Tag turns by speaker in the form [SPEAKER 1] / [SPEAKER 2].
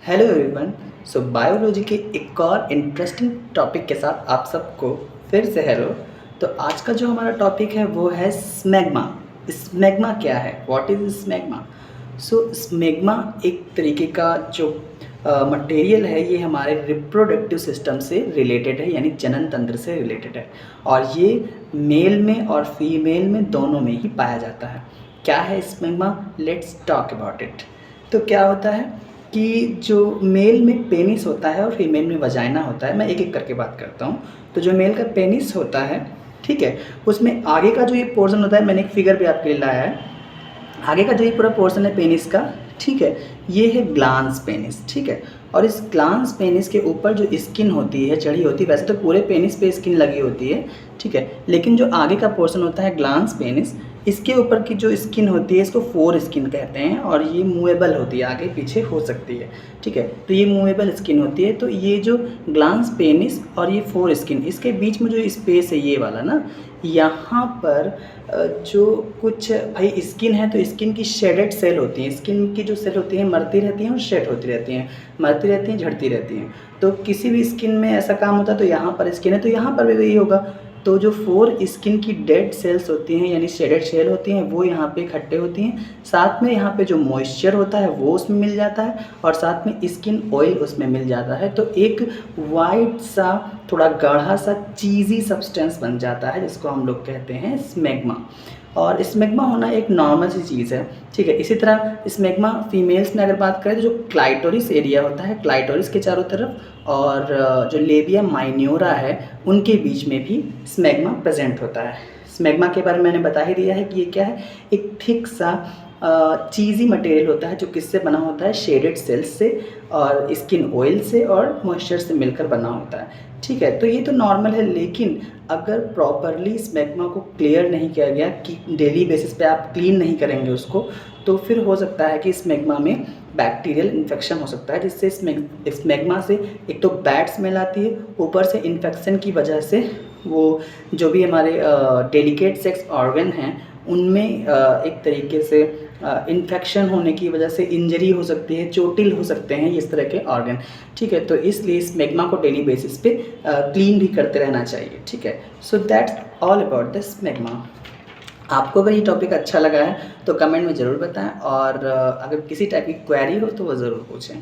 [SPEAKER 1] Hello everyone. सो biology के एक और इंटरेस्टिंग टॉपिक के साथ आप सबको फिर से हेलो। तो आज का जो हमारा टॉपिक है वो है स्मैग्मा। स्मैग्मा क्या है? What is स्मैग्मा? सो स्मैग्मा एक तरीके का जो मटेरियल है, ये हमारे रिप्रोडक्टिव सिस्टम से रिलेटेड है, यानी जनन तंत्र से रिलेटेड है। और ये मेल में और फीमेल में दोनों में ही पाया जाता है। क्या है smegma? Let's talk about it. तो क्या होता है कि जो मेल में पेनिस होता है और फीमेल में वजाइना होता है, मैं एक एक करके बात करता हूँ। तो जो मेल का पेनिस होता है, ठीक है, उसमें आगे का जो ये पोर्शन होता है, मैंने एक फिगर भी आपके लिए लाया है। आगे का जो ये पूरा पोर्शन है पेनिस का, ठीक है, ये है ग्लांस पेनिस, ठीक है। और इस ग्लांस पेनिस के ऊपर जो स्किन होती है, चढ़ी होती है, वैसे तो पूरे पेनिस पे स्किन लगी होती है, ठीक है, लेकिन जो आगे का पोर्शन होता है ग्लांस पेनिस, इसके ऊपर की जो स्किन होती है इसको फोर स्किन कहते हैं, और ये मूवेबल होती है, आगे पीछे हो सकती है, ठीक है। तो ये मूवेबल स्किन होती है। तो ये जो ग्लांस पेनिस और ये फोर स्किन, इसके बीच में जो स्पेस है ये वाला ना, यहाँ पर जो कुछ भाई स्किन है, तो स्किन की शेडेड सेल होती हैं। स्किन की जो सेल होती हैं मरती रहती हैं और शेड होती रहती हैं, मरती रहती हैं, झड़ती रहती हैं। तो किसी भी स्किन में ऐसा काम होता है, तो यहाँ पर स्किन है तो यहाँ पर भी वही होगा। तो जो फोर स्किन की डेड सेल्स होती हैं, यानी शेडेड सेल होती हैं, वो यहाँ पे इकट्ठे होती हैं। साथ में यहाँ पे जो मॉइस्चर होता है वो उसमें मिल जाता है, और साथ में स्किन ऑयल उसमें मिल जाता है। तो एक वाइट सा, थोड़ा गाढ़ा सा चीज़ी सब्सटेंस बन जाता है, जिसको हम लोग कहते हैं स्मैग्मा। और स्मैग्मा होना एक नॉर्मल सी चीज़ है, ठीक है। इसी तरह स्मैग्मा फीमेल्स में अगर बात करें तो जो क्लाइटोरिस एरिया होता है, क्लाइटोरिस के चारों तरफ, और जो लेबिया माइन्योरा है उनके बीच में भी स्मैग्मा प्रेजेंट होता है। स्मैग्मा के बारे में मैंने बता ही दिया है कि ये क्या है, एक थिक सा चीज़ी मटेरियल होता है, जो किससे बना होता है, शेडेड सेल्स से और स्किन ऑयल से और मॉइस्चर से मिलकर बना होता है, ठीक है। तो ये तो नॉर्मल है, लेकिन अगर प्रॉपरली स्मैग्मा को क्लियर नहीं किया गया, कि डेली बेसिस पे आप क्लीन नहीं करेंगे उसको, तो फिर हो सकता है कि स्मैग्मा में बैक्टीरियल इन्फेक्शन हो सकता है, जिससे स्मैग्मा से एक तो बैड स्मेल आती है, ऊपर से इन्फेक्शन की वजह से वो जो भी हमारे डेलिकेट सेक्स ऑर्गन हैं उनमें एक तरीके से इन्फेक्शन होने की वजह से इंजरी हो सकती है, चोटिल हो सकते हैं इस तरह के ऑर्गन, ठीक है। तो इसलिए स्मैग्मा को डेली बेसिस पे क्लीन भी करते रहना चाहिए, ठीक है। So that's all about the smegma. आपको अगर ये टॉपिक अच्छा लगा है तो कमेंट में ज़रूर बताएं, और अगर किसी टाइप की क्वेरी हो तो वो ज़रूर पूछें।